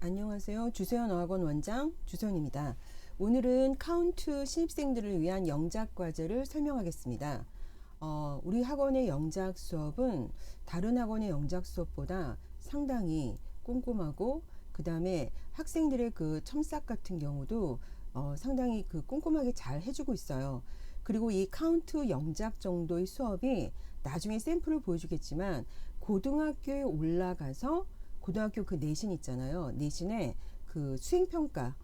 안녕하세요. 주세연 어학원 원장 주세연입니다. 오늘은 카운트 신입생들을 위한 영작 과제를 설명하겠습니다. 우리 학원의 영작 수업은 다른 학원의 영작 수업보다 상당히 꼼꼼하고 그 다음에 학생들의 그 첨삭 같은 경우도 상당히 그 꼼꼼하게 잘 해주고 있어요. 그리고 이 카운트 영작 정도의 수업이 나중에 샘플을 보여주겠지만 고등학교에 올라가서 고등학교 그 내신 있잖아요. 내신에 그 수행평가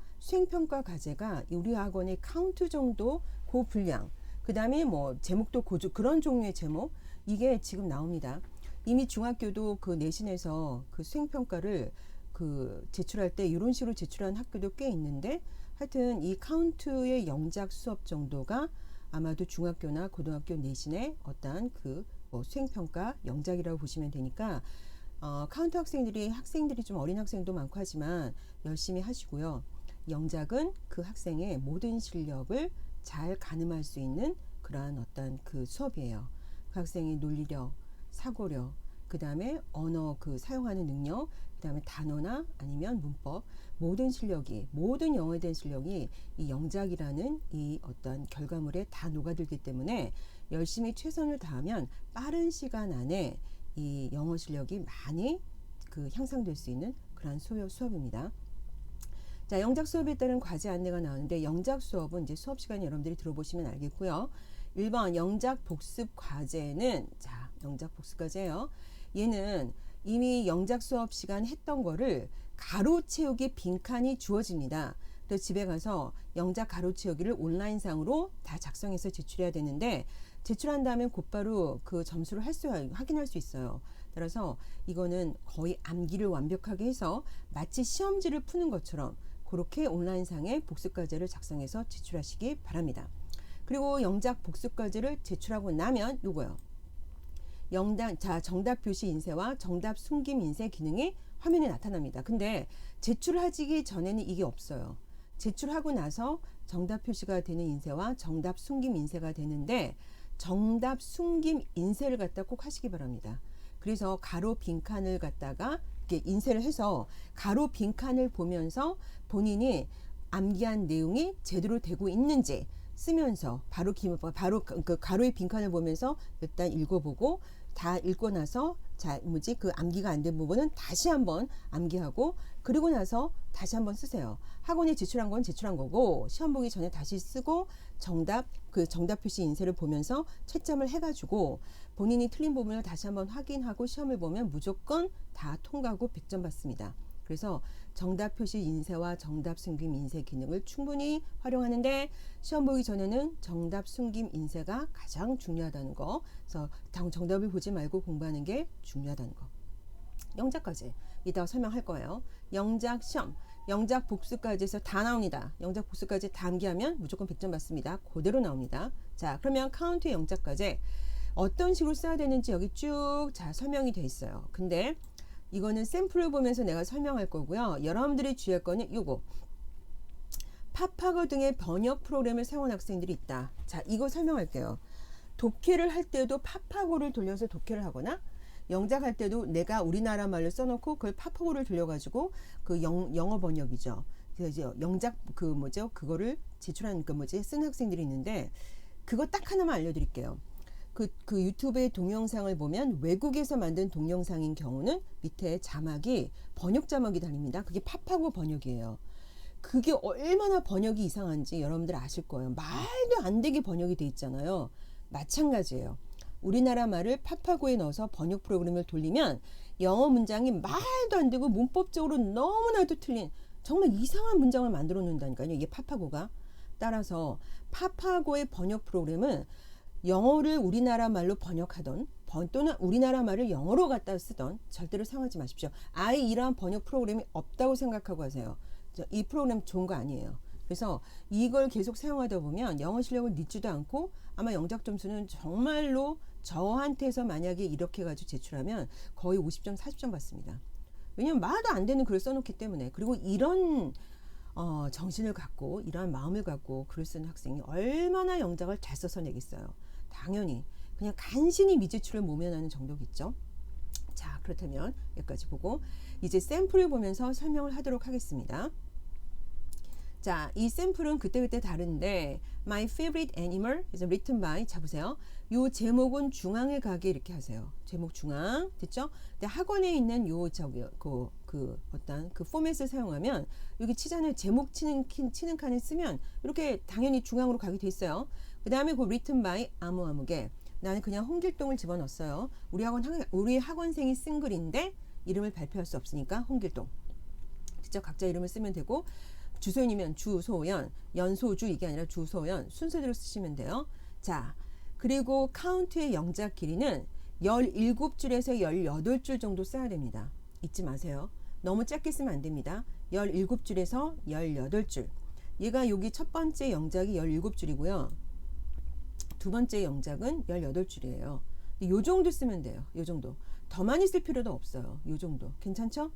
과제가 우리 학원의 카운트 정도 그 분량, 그 다음에 뭐 제목도 그런 종류의 제목, 이게 지금 나옵니다. 이미 중학교도 그 내신에서 그 수행평가를 그 제출할 때 이런 식으로 제출한 학교도 꽤 있는데, 하여튼 이 카운트의 영작 수업 정도가 아마도 중학교나 고등학교 내신의 어떤 뭐 수행평가 영작이라고 보시면 되니까, 카운트 학생들이 좀 어린 학생도 많고 하지만 열심히 하시고요. 영작은 그 학생의 모든 실력을 잘 가늠할 수 있는 그러한 어떤 그 수업이에요. 그 학생의 논리력, 사고력, 그 다음에 언어 그 사용하는 능력, 그 다음에 단어나 아니면 문법, 모든 영어에 대한 실력이 이 영작이라는 이 어떤 결과물에 다 녹아들기 때문에 열심히 최선을 다하면 빠른 시간 안에 이 영어 실력이 많이 그 향상될 수 있는 그런 수업입니다. 자, 영작 수업에 따른 과제 안내가 나오는데, 영작 수업은 이제 수업 시간에 여러분들이 들어보시면 알겠고요. 1번 영작 복습 과제는, 자, 영작 복습 과제예요. 얘는 이미 영작 수업 시간 했던 거를 가로 채우기 빈칸이 주어집니다. 그래서 집에 가서 영작 가로 채우기를 온라인상으로 다 작성해서 제출해야 되는데, 제출한 다음에 곧바로 그 점수를 확인할 수 있어요. 따라서 이거는 거의 암기를 완벽하게 해서 마치 시험지를 푸는 것처럼 그렇게 온라인상에 복습 과제를 작성해서 제출하시기 바랍니다. 그리고 영작 복습 과제를 제출하고 나면 요거요. 정답 표시 인쇄와 정답 숨김 인쇄 기능이 화면에 나타납니다. 근데 제출하기 전에는 이게 없어요. 제출하고 나서 정답 표시가 되는 인쇄와 정답 숨김 인쇄가 되는데, 정답 숨김 인쇄를 갖다 꼭 하시기 바랍니다. 그래서 가로 빈칸을 갖다가 이렇게 인쇄를 해서 가로 빈칸을 보면서 본인이 암기한 내용이 제대로 되고 있는지 쓰면서 바로 그 가로의 빈칸을 보면서 일단 읽어보고, 다 읽고 나서 그 암기가 안 된 부분은 다시 한번 암기하고, 그리고 나서 다시 한번 쓰세요. 학원에 제출한 건 제출한 거고, 시험 보기 전에 다시 쓰고 정답 표시 인쇄를 보면서 채점을 해가지고 본인이 틀린 부분을 다시 한번 확인하고 시험을 보면 무조건 다 통과하고 100점 받습니다. 그래서 정답 표시 인쇄와 정답 숨김 인쇄 기능을 충분히 활용하는데, 시험 보기 전에는 정답 숨김 인쇄가 가장 중요하다는 거. 그래서 정답을 보지 말고 공부하는 게 중요하다는 거. 영작까지 이따가 설명할 거예요. 영작 시험, 영작 복습까지에서 다 나옵니다. 영작 복습까지 다 암기하면 무조건 100점 받습니다. 그대로 나옵니다. 자, 그러면 카운트 영작까지 어떤 식으로 써야 되는지 여기 쭉 설명이 돼 있어요. 근데 이거는 샘플을 보면서 내가 설명할 거고요. 여러분들이 주의할 거는 요거. 파파고 등의 번역 프로그램을 사용한 학생들이 있다. 자, 이거 설명할게요. 독해를 할 때도 파파고를 돌려서 독해를 하거나, 영작할 때도 내가 우리나라 말로 써놓고 그걸 파파고를 돌려가지고 그 영어 번역이죠. 그래서 이제 영작 그거를 제출한 쓴 학생들이 있는데, 그거 딱 하나만 알려드릴게요. 그 유튜브의 동영상을 보면 외국에서 만든 동영상인 경우는 밑에 자막이 번역 자막이 달립니다. 그게 파파고 번역이에요. 그게 얼마나 번역이 이상한지 여러분들 아실 거예요. 말도 안 되게 번역이 돼 있잖아요. 마찬가지예요. 우리나라 말을 파파고에 넣어서 번역 프로그램을 돌리면 영어 문장이 말도 안 되고 문법적으로 너무나도 틀린 정말 이상한 문장을 만들어 놓는다니까요. 이게 파파고가. 따라서 파파고의 번역 프로그램은 영어를 우리나라 말로 번역하던 또는 우리나라 말을 영어로 갖다 쓰던 절대로 사용하지 마십시오. 아예 이러한 번역 프로그램이 없다고 생각하고 하세요. 이 프로그램 좋은 거 아니에요. 그래서 이걸 계속 사용하다 보면 영어 실력을 늦지도 않고, 아마 영작 점수는 정말로 저한테서 만약에 이렇게 가지고 제출하면 거의 50점, 40점 받습니다. 왜냐면 말도 안 되는 글을 써놓기 때문에. 그리고 이런 정신을 갖고, 이러한 마음을 갖고 글을 쓰는 학생이 얼마나 영작을 잘 써서 내겠어요. 당연히 그냥 간신히 미제출을 모면하는 정도겠죠. 자, 그렇다면 여기까지 보고, 이제 샘플을 보면서 설명을 하도록 하겠습니다. 자, 이 샘플은 그때그때 다른데 My favorite animal is written by, 자 보세요. 요 제목은 중앙에 가게 이렇게 하세요. 제목 중앙, 됐죠? 근데 학원에 있는 요 저기 그 어떤 그 포맷을 사용하면 여기 치잖아요. 제목 치는 칸에 쓰면 이렇게 당연히 중앙으로 가게 돼 있어요. 그 다음에 그 written by 아무개. 나는 그냥 홍길동을 집어넣었어요. 우리 학원생이 쓴 글인데 이름을 발표할 수 없으니까 홍길동. 직접 각자 이름을 쓰면 되고, 주소연이면 주소연, 연소주 이게 아니라 주소연 순서대로 쓰시면 돼요. 자, 그리고 카운트의 영작 길이는 17줄에서 18줄 정도 써야 됩니다. 잊지 마세요. 너무 짧게 쓰면 안 됩니다. 17줄에서 18줄. 얘가 여기 첫 번째 영작이 17줄이고요. 두 번째 영작은 18줄이에요. 요 정도 쓰면 돼요. 요 정도. 더 많이 쓸 필요도 없어요. 요 정도. 괜찮죠?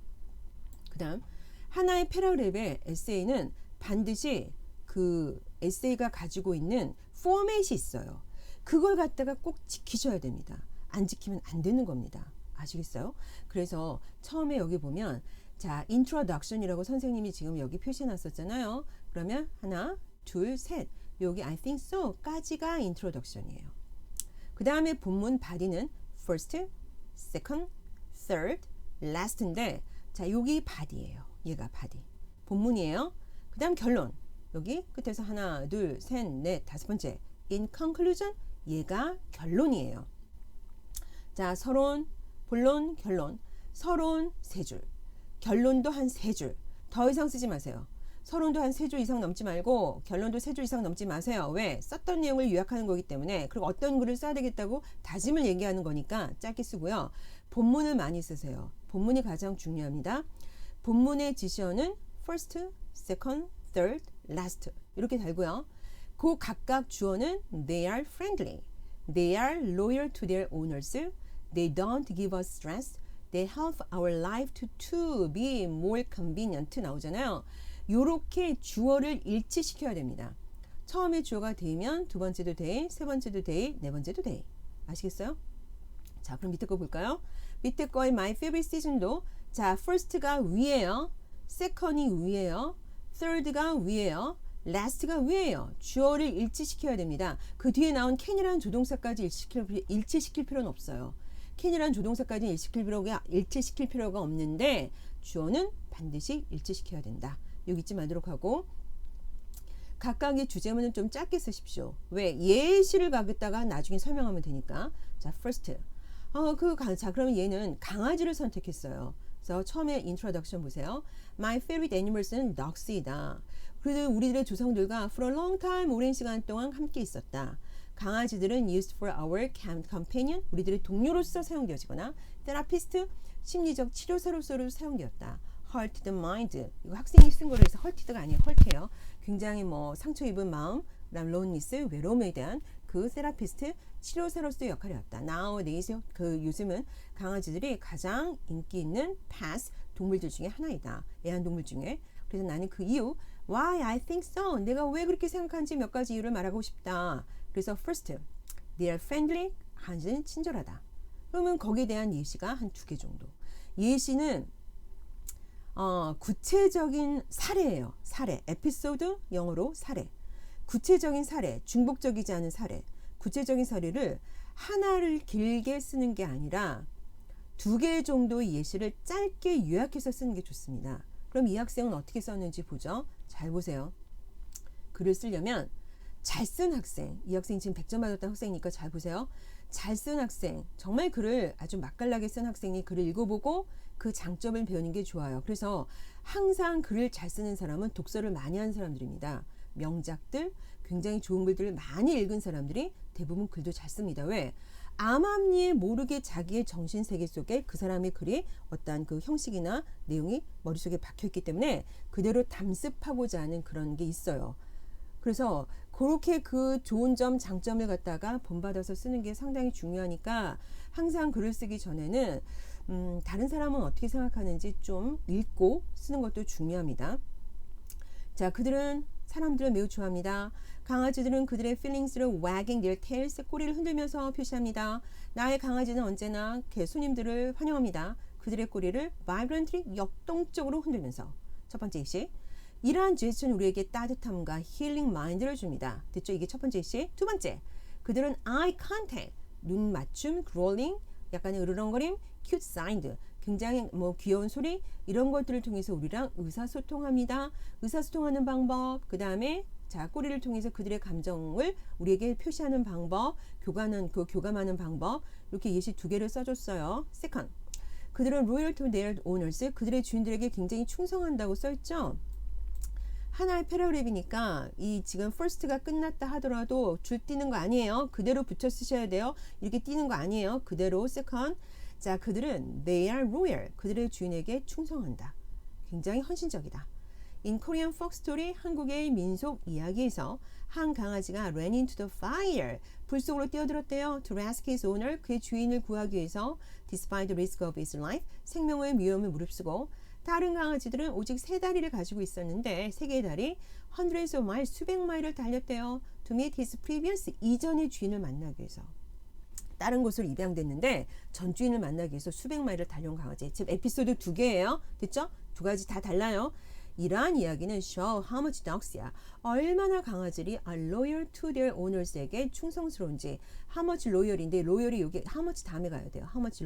그 다음 하나의 패러그래프의 에세이는 반드시 그 에세이가 가지고 있는 포맷이 있어요. 그걸 갖다가 꼭 지키셔야 됩니다. 안 지키면 안 되는 겁니다. 아시겠어요? 그래서 처음에 여기 보면 자, introduction이라고 선생님이 지금 여기 표시해 놨었잖아요. 그러면 하나, 둘, 셋. 여기 I think so 까지가 introduction이에요. 그 다음에 본문 body는 first, second, third, last인데 자, 여기 body예요. 얘가 body. 본문이에요. 그 다음 결론. 여기 끝에서 하나, 둘, 셋, 넷, 다섯 번째. in conclusion. 얘가 결론이에요. 자, 서론, 본론, 결론. 서론 3줄. 결론도 한 3줄. 더 이상 쓰지 마세요. 서론도 한 3줄 이상 넘지 말고 결론도 3줄 이상 넘지 마세요. 왜? 썼던 내용을 요약하는 거기 때문에. 그리고 어떤 글을 써야 되겠다고 다짐을 얘기하는 거니까 짧게 쓰고요. 본문을 많이 쓰세요. 본문이 가장 중요합니다. 본문의 지시어는 first, second, third, last 이렇게 달고요. 그 각각 주어는 they are friendly, they are loyal to their owners, they don't give us stress, they help our life to be more convenient 나오잖아요. 요렇게 주어를 일치시켜야 됩니다. 처음에 주어가 they면 두 번째도 they, 세 번째도 they, 네 번째도 they. 아시겠어요? 자, 그럼 밑에 거 볼까요? 밑에 거의 my favorite season도 자, first가 위에요. second이 위에요. third가 위에요. last가 위에요. 주어를 일치시켜야 됩니다. 그 뒤에 나온 can이라는 조동사까지 일치시킬 필요는 없어요. can이라는 조동사까지 일치시킬 필요가 없는데 주어는 반드시 일치시켜야 된다. 여기 잊지 말도록 하고 각각의 주제문은 좀 짧게 쓰십시오. 왜? 예시를 가겠다가 나중에 설명하면 되니까. 자, first. 자, 그러면 얘는 강아지를 선택했어요. 그래서 처음에 introduction 보세요. My favorite animals는 dogs이다. 그래도 우리들의 조상들과 for a long time 오랜 시간 동안 함께 있었다. 강아지들은 used for our companion 우리들의 동료로서 사용되어지거나 therapist 심리적 치료사로서 사용되었다. hurt the mind 이거 학생이 쓴 거로 해서 hurted가 아니에요. hurt예요. 굉장히 상처 입은 마음 그다음 loneliness 외로움에 대한 그 테라피스트 치료사로서의 역할이었다. Nowadays 그 요즘은 강아지들이 가장 인기 있는 pet 동물들 중에 하나이다. 애완동물 중에. 그래서 나는 그 이유 why I think so 내가 왜 그렇게 생각하는지 몇 가지 이유를 말하고 싶다. 그래서 first they are friendly 강아지는 친절하다. 그러면 거기에 대한 예시가 한 2개 정도. 예시는 구체적인 사례예요. 사례. 에피소드 영어로 사례. 구체적인 사례, 중복적이지 않은 사례. 구체적인 사례를 하나를 길게 쓰는 게 아니라 2개 정도의 예시를 짧게 요약해서 쓰는 게 좋습니다. 그럼 이 학생은 어떻게 썼는지 보죠. 잘 보세요. 글을 쓰려면 잘 쓴 학생, 이 학생 지금 100점 받았던 학생이니까 잘 보세요. 잘 쓴 학생, 정말 글을 아주 맛깔나게 쓴 학생이 글을 읽어보고 그 장점을 배우는 게 좋아요. 그래서 항상 글을 잘 쓰는 사람은 독서를 많이 하는 사람들입니다. 명작들, 굉장히 좋은 글들을 많이 읽은 사람들이 대부분 글도 잘 씁니다. 왜? 암암리에 모르게 자기의 정신세계 속에 그 사람의 글이 어떠한 그 형식이나 내용이 머릿속에 박혀있기 때문에 그대로 담습하고자 하는 그런 게 있어요. 그래서 그렇게 그 좋은 점, 장점을 갖다가 본받아서 쓰는 게 상당히 중요하니까 항상 글을 쓰기 전에는 다른 사람은 어떻게 생각하는지 좀 읽고 쓰는 것도 중요합니다. 자, 그들은 사람들을 매우 좋아합니다. 강아지들은 그들의 feelings를 wagging their tails, 꼬리를 흔들면서 표시합니다. 나의 강아지는 언제나 손님들을 환영합니다. 그들의 꼬리를 violently 역동적으로 흔들면서. 첫 번째 예시. 이러한 제스처는 우리에게 따뜻함과 힐링 마인드를 줍니다. 됐죠? 이게 첫 번째 예시. 두 번째. 그들은 eye contact, 눈 맞춤, growling, 약간의 으르렁거림, cute sound, 굉장히 귀여운 소리 이런 것들을 통해서 우리랑 의사소통합니다. 의사소통하는 방법, 그 다음에 자 꼬리를 통해서 그들의 감정을 우리에게 표시하는 방법, 교감하는 방법 이렇게 예시 두 개를 써줬어요. Second, 그들은 loyal to their owners, 그들의 주인들에게 굉장히 충성한다고 써있죠. 하나의 패러그래프니까 이 지금 first가 끝났다 하더라도 줄 띄는 거 아니에요. 그대로 붙여 쓰셔야 돼요. 이렇게 띄는 거 아니에요. 그대로 second. 자, 그들은 they are loyal. 그들의 주인에게 충성한다. 굉장히 헌신적이다. In Korean folk story, 한국의 민속 이야기에서 한 강아지가 ran into the fire. 불 속으로 뛰어들었대요. To rescue his owner. 그의 주인을 구하기 위해서 despite the risk of his life. 생명의 위험을 무릅쓰고 다른 강아지들은 오직 세 다리를 가지고 있었는데 세 개의 다리 hundreds of miles 수백 마일을 달렸대요. To meet his previous 이전의 주인을 만나기 위해서. 다른 곳으로 입양됐는데 전 주인을 만나기 위해서 수백 마일을 달려온 강아지. 지금 에피소드 두 개예요. 됐죠? 두 가지 다 달라요. 이러한 이야기는 show how much dogs야. 얼마나 강아지들이 are loyal to their owners에게 충성스러운지. how much loyal인데 loyal이 여기 how much 다음에 가야 돼요. how much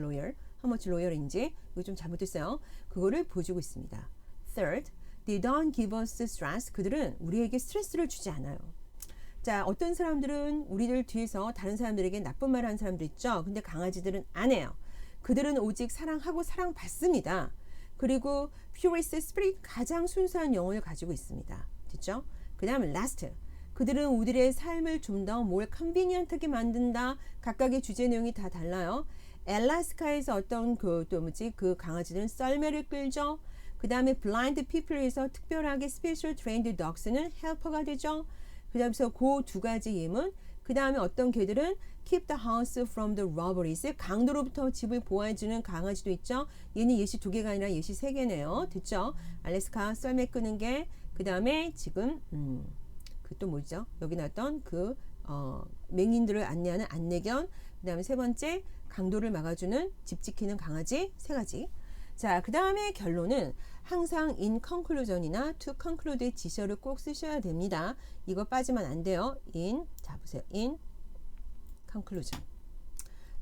loyal인지 이거 좀 잘못됐어요. 그거를 보여주고 있습니다. Third, they don't give us stress. 그들은 우리에게 스트레스를 주지 않아요. 자, 어떤 사람들은 우리들 뒤에서 다른 사람들에게 나쁜 말 하는 사람들 있죠. 근데 강아지들은 안 해요. 그들은 오직 사랑하고 사랑받습니다. 그리고 purest spirit, 가장 순수한 영혼을 가지고 있습니다. 됐죠? 그 다음에 last, 그들은 우리의 삶을 좀 더 more convenient하게 만든다. 각각의 주제 내용이 다 달라요. 알래스카에서 어떤 그 강아지들은 썰매를 끌죠. 그 다음에 blind people에서 특별하게 special trained dogs는 헬퍼가 되죠. 그 다음에서 그 두 가지 예문. 그 다음에 어떤 개들은 keep the house from the robberies, 강도로부터 집을 보호해주는 강아지도 있죠. 얘는 예시 두 개가 아니라 예시 세 개네요. 됐죠? 알래스카 썰매 끄는 게. 그 다음에 지금 그 또 뭐죠? 여기 나왔던 맹인들을 안내하는 안내견. 그 다음에 세 번째 강도를 막아주는 집 지키는 강아지. 세 가지. 자, 그 다음에 결론은 항상 in conclusion이나 to conclude의 지셔를 꼭 쓰셔야 됩니다. 이거 빠지면 안 돼요. 자 보세요. in conclusion.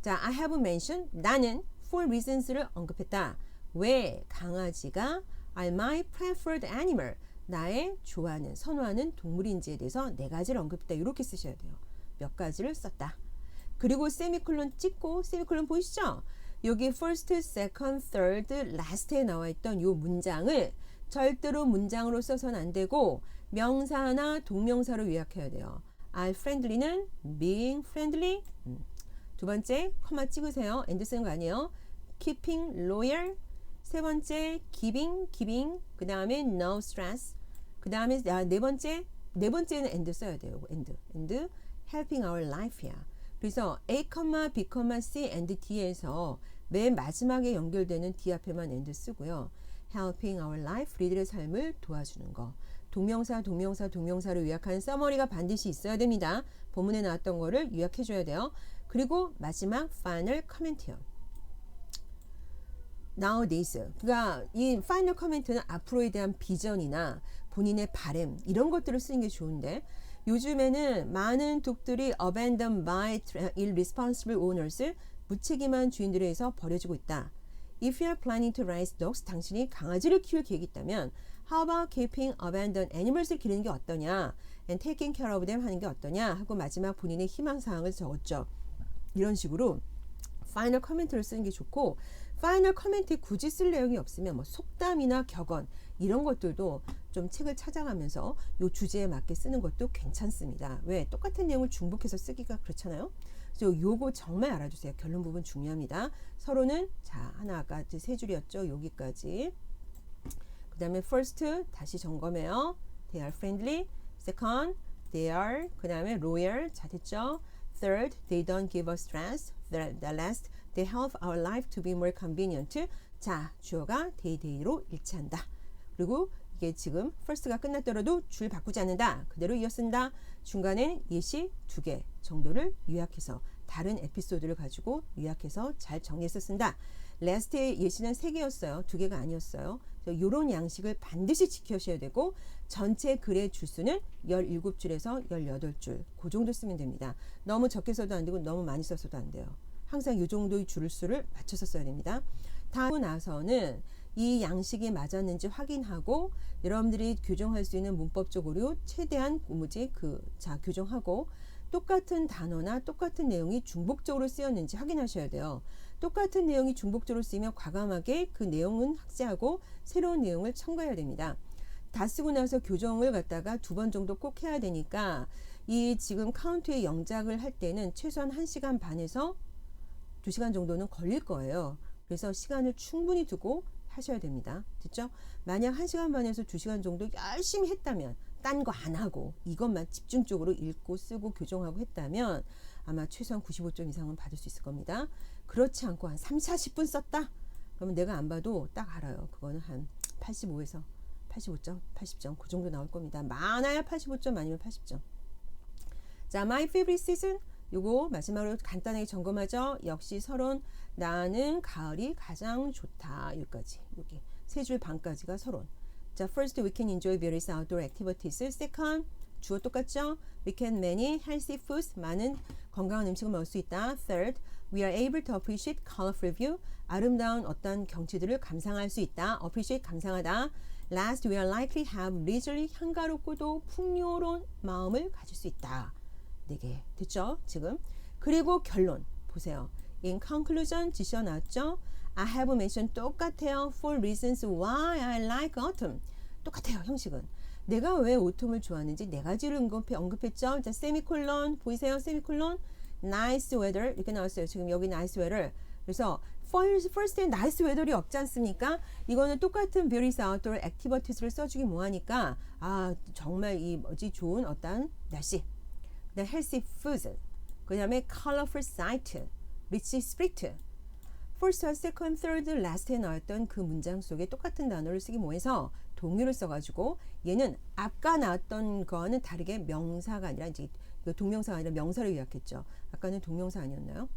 자, I have mentioned, 나는 for reasons를 언급했다. 왜 강아지가 are my preferred animal, 나의 좋아하는, 선호하는 동물인지에 대해서 네 가지를 언급했다. 이렇게 쓰셔야 돼요. 몇 가지를 썼다. 그리고 세미콜론 찍고, 세미콜론 보이시죠? 여기 first, second, third, last에 나와 있던 이 문장을 절대로 문장으로 써서는 안 되고 명사나 동명사로 요약해야 돼요. are friendly는 being friendly. 두 번째, 커마 찍으세요. and 쓰는 거 아니에요. keeping loyal. 세 번째, giving. 그 다음에 no stress. 그 다음에 네 번째는 and 써야 돼요. and helping our life야. 그래서 A, B, C, and D에서 맨 마지막에 연결되는 D 앞에만 and 쓰고요. helping our life, 우리들의 삶을 도와주는 거. 동명사로 요약하는 서머리가 반드시 있어야 됩니다. 본문에 나왔던 거를 요약해줘야 돼요. 그리고 마지막 final comment요. Nowadays, 그러니까 이 final comment는 앞으로에 대한 비전이나 본인의 바람 이런 것들을 쓰는 게 좋은데 요즘에는 많은 독들이 abandoned by irresponsible owners, 무책임한 주인들에 의해서 버려지고 있다. If you are planning to raise dogs, 당신이 강아지를 키울 계획이 있다면 how about keeping abandoned animals를 기르는 게 어떠냐 and taking care of them 하는 게 어떠냐 하고 마지막 본인의 희망사항을 적었죠. 이런 식으로 파이널 커멘트를 쓰는 게 좋고 파이널 커멘트에 굳이 쓸 내용이 없으면 뭐 속담이나 격언 이런 것들도 좀 책을 찾아가면서 이 주제에 맞게 쓰는 것도 괜찮습니다. 왜? 똑같은 내용을 중복해서 쓰기가 그렇잖아요. 그래서 요거 정말 알아주세요. 결론 부분 중요합니다. 서로는 자 하나 아까 세 줄이었죠. 여기까지. 그 다음에 first 다시 점검해요. They are friendly. Second, they are 그 다음에 loyal. 자 됐죠. Third, they don't give us stress. The last, they help our life to be more convenient. 자 주어가 day로 일치한다. 그리고 이게 지금 first가 끝났더라도 줄 바꾸지 않는다. 그대로 이어 쓴다. 중간에 예시 두 개 정도를 요약해서 다른 에피소드를 가지고 요약해서 잘 정리해서 쓴다. 라스트의 예시는 3개였어요. 2개가 아니었어요. 이런 양식을 반드시 지켜셔야 되고 전체 글의 줄수는 17줄에서 18줄 그 정도 쓰면 됩니다. 너무 적게 써도 안 되고 너무 많이 써서도 안 돼요. 항상 이 정도의 줄수를 맞춰서 써야 됩니다. 다음 나서는 이 양식이 맞았는지 확인하고 여러분들이 교정할 수 있는 문법적 오류 최대한 교정하고 똑같은 단어나 똑같은 내용이 중복적으로 쓰였는지 확인하셔야 돼요. 똑같은 내용이 중복적으로 쓰이면 과감하게 그 내용은 삭제하고 새로운 내용을 첨가해야 됩니다. 다 쓰고 나서 교정을 갖다가 2번 정도 꼭 해야 되니까 이 지금 카운트의 영작을 할 때는 최소한 1시간 반에서 2시간 정도는 걸릴 거예요. 그래서 시간을 충분히 두고 하셔야 됩니다. 됐죠? 만약 1시간 반에서 2시간 정도 열심히 했다면 딴 거 안 하고 이것만 집중적으로 읽고 쓰고 교정하고 했다면 아마 최소한 95점 이상은 받을 수 있을 겁니다. 그렇지 않고 한 3, 40분 썼다? 그러면 내가 안 봐도 딱 알아요. 그거는 한 85에서 85점, 80점 그 정도 나올 겁니다. 많아야 85점 아니면 80점. 자, My favorite season 요거 마지막으로 간단하게 점검하죠. 역시 서론 나는 가을이 가장 좋다. 여기까지 여기 3줄 반까지가 서론. 자, first we can enjoy various outdoor activities. second 주어 똑같죠? we can many healthy foods 많은 건강한 음식을 먹을 수 있다. third we are able to appreciate colorful view 아름다운 어떤 경치들을 감상할 수 있다. appreciate 감상하다. last we are likely have leisurely 한가롭고도 풍요로운 마음을 가질 수 있다. 4개 됐죠? 지금 그리고 결론 보세요. in conclusion 지시어 나왔죠? I have mentioned 똑같아요. For reasons why I like autumn. 똑같아요. 형식은. 내가 왜 오톰을 좋아하는지 4가지를 언급했죠. 자, 세미콜론 보이세요? 세미콜론 nice weather 이렇게 나왔어요. 지금 여기 nice weather. 그래서 first에 nice weather이 없지 않습니까? 이거는 똑같은 various outdoor activities를 써주기 뭐하니까 정말 좋은 어떤 날씨. 그다음 healthy foods. 그 다음에 colorful sight. rich spirit. first, second, third, last에 나왔던 그 문장 속에 똑같은 단어를 쓰기 뭐해서 동요를 써가지고 얘는 아까 나왔던 거는 다르게 명사가 아니라 이제 동명사가 아니라 명사를 요약했죠. 아까는 동명사 아니었나요?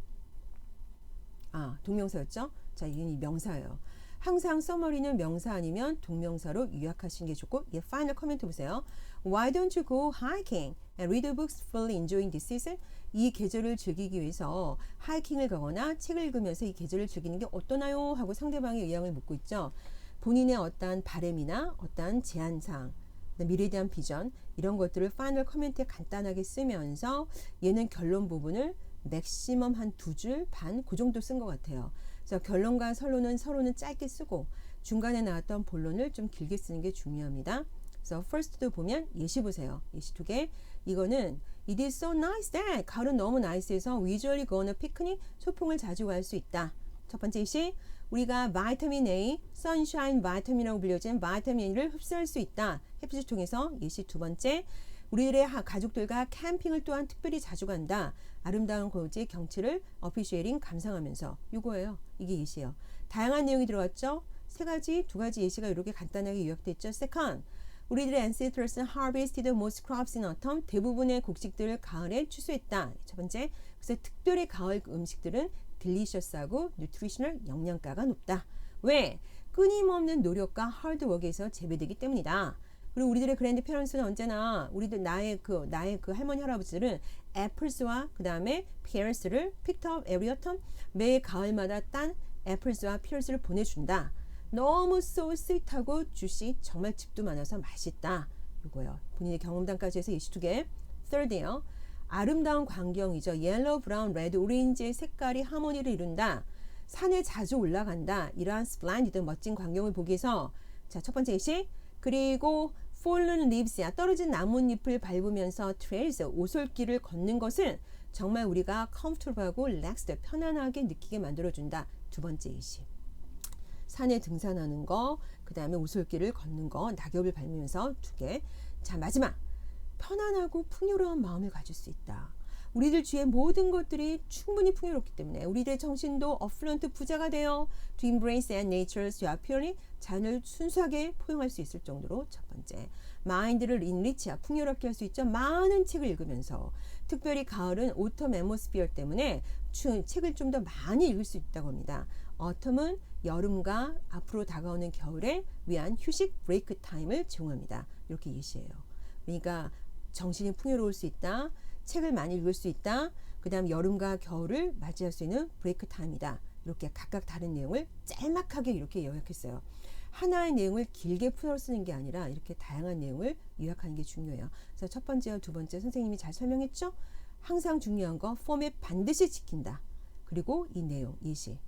동명사였죠? 자, 이게 명사예요. 항상 서머리는 명사 아니면 동명사로 요약하시는 게 좋고 얘 파이널 코멘트 보세요. Why don't you go hiking and read books fully enjoying this season? 이 계절을 즐기기 위해서 하이킹을 가거나 책을 읽으면서 이 계절을 즐기는 게 어떠나요? 하고 상대방의 의향을 묻고 있죠. 본인의 어떤 바램이나 어떤 제안사항, 미래에 대한 비전 이런 것들을 파이널 코멘트에 간단하게 쓰면서 얘는 결론 부분을 맥시멈 한 2줄 반 그 정도 쓴 것 같아요. 그래서 결론과 서론은 짧게 쓰고 중간에 나왔던 본론을 좀 길게 쓰는 게 중요합니다. 그래서 first도 보면 예시 보세요. 예시 2개. 이거는 It is so nice that 가을은 너무 나이스해서 we usually go on a picnic 소풍을 자주 갈 수 있다. 첫 번째 예시 우리가 바이타민 A, 선샤인 바이타민이라고 불려진 바이타민 A를 흡수할 수 있다. 햇빛을 통해서 예시 2번째 우리들의 가족들과 캠핑을 또한 특별히 자주 간다. 아름다운 고지의 경치를 어피시에링 감상하면서 이거예요. 이게 예시예요. 다양한 내용이 들어갔죠. 3가지, 2가지 예시가 이렇게 간단하게 요약됐죠. Second, 우리들의 ancestors harvested most crops in autumn. 대부분의 곡식들을 가을에 추수했다. 첫 번째, 그래서 특별히 가을 음식들은 딜리셔스하고 뉴트리셔널 영양가가 높다. 왜? 끊임없는 노력과 하드워크에서 재배되기 때문이다. 그리고 우리들의 그랜드 페런스는 언제나 나의 그 할머니 할아버지들은 애플스와 그 다음에 피어스를 픽트업 에브리 어텀 매 가을마다 딴 애플스와 피어스를 보내준다. 너무 so sweet하고 주시 정말 즙도 많아서 맛있다. 이거요. 본인의 경험담까지 해서 예시 2개. third이요. 아름다운 광경이죠. 옐로우, 브라운, 레드, 오렌지의 색깔이 하모니를 이룬다. 산에 자주 올라간다. 이러한 splendid 멋진 광경을 보기 위해서 자, 첫 번째 예시. 그리고 fallen leaves야 떨어진 나뭇잎을 밟으면서 trails 오솔길을 걷는 것은 정말 우리가 comfortable하고 relaxed 편안하게 느끼게 만들어준다. 2번째 예시. 산에 등산하는 거, 그 다음에 오솔길을 걷는 거, 낙엽을 밟으면서 2개. 자, 마지막. 편안하고 풍요로운 마음을 가질 수 있다. 우리들 주위의 모든 것들이 충분히 풍요롭기 때문에 우리들의 정신도 affluent 부자가 되어 to embrace and nature's purely 자연을 순수하게 포용할 수 있을 정도로 첫 번째. 마인드를 enrich야 풍요롭게 할 수 있죠. 많은 책을 읽으면서 특별히 가을은 autumn atmosphere 때문에 책을 좀 더 많이 읽을 수 있다고 합니다. autumn은 여름과 앞으로 다가오는 겨울에 위한 휴식 브레이크 타임을 제공합니다. 이렇게 예시해요. 그러니까 정신이 풍요로울 수 있다. 책을 많이 읽을 수 있다. 그 다음 여름과 겨울을 맞이할 수 있는 브레이크 타임이다. 이렇게 각각 다른 내용을 짤막하게 이렇게 요약했어요. 하나의 내용을 길게 풀어 쓰는 게 아니라 이렇게 다양한 내용을 요약하는 게 중요해요. 그래서 첫 번째와 두 번째 선생님이 잘 설명했죠? 항상 중요한 거 포맷 반드시 지킨다. 그리고 이 내용, 예시.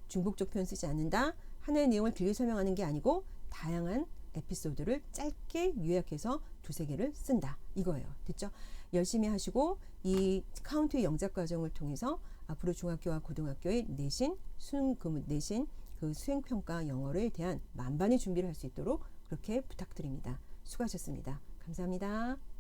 중복적 표현 쓰지 않는다. 하나의 내용을 길게 설명하는 게 아니고 다양한 에피소드를 짧게 요약해서 두세 개를 쓴다. 이거예요. 됐죠? 열심히 하시고 이 카운트의 영작 과정을 통해서 앞으로 중학교와 고등학교의 내신, 내신 그 수행평가 영어에 대한 만반의 준비를 할 수 있도록 그렇게 부탁드립니다. 수고하셨습니다. 감사합니다.